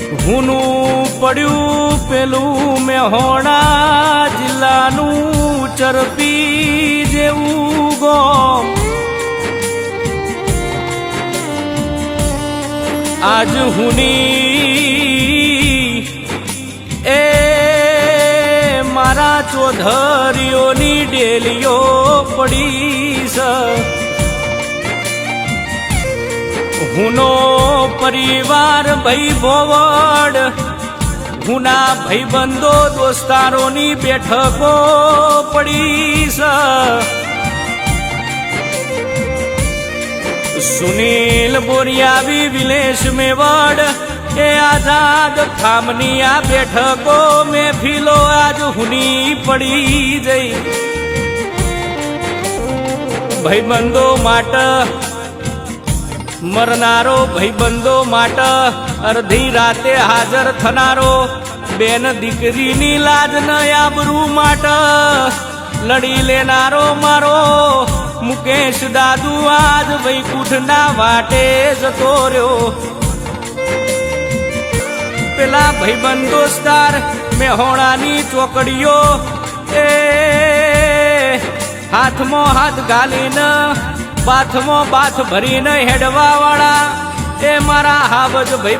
હુનું પડ્યું પેલું મેહોણા જિલ્લાનું ચરપી જેવું ગોમ આજ હુની એ મારા ચોધરીઓની ડેલીઓ પડી છે હુનો પરિવાર ભાઈ ભોવડ હુના ભાઈબંધો દોસ્તારોની બેઠકો પડી છે સુનિલ બોરિયાવી વિલેશ મેવડ એ આઝાદ ખામની આ બેઠકો મહેફિલો આજ હુની પડી જઈ ભાઈબંધો માટે મરનારો ભાઈબંધો માટે અડધી રાતે હાજર થનારો બેન દીકરીની લાજ ન આબરૂ માટે લડી લેનારો મારો મુકેશ દાદુ આજ વૈકુંઠના વાટે જતો રહ્યો પેલા ભાઈબંધ દોસ્તાર મેહોણાની ચોકડીઓ એ હાથમાં હાથ ગાલીને બાથમાં બાથ ભરીને હેડવા વાળા એ મારા હાવજ ભાઈ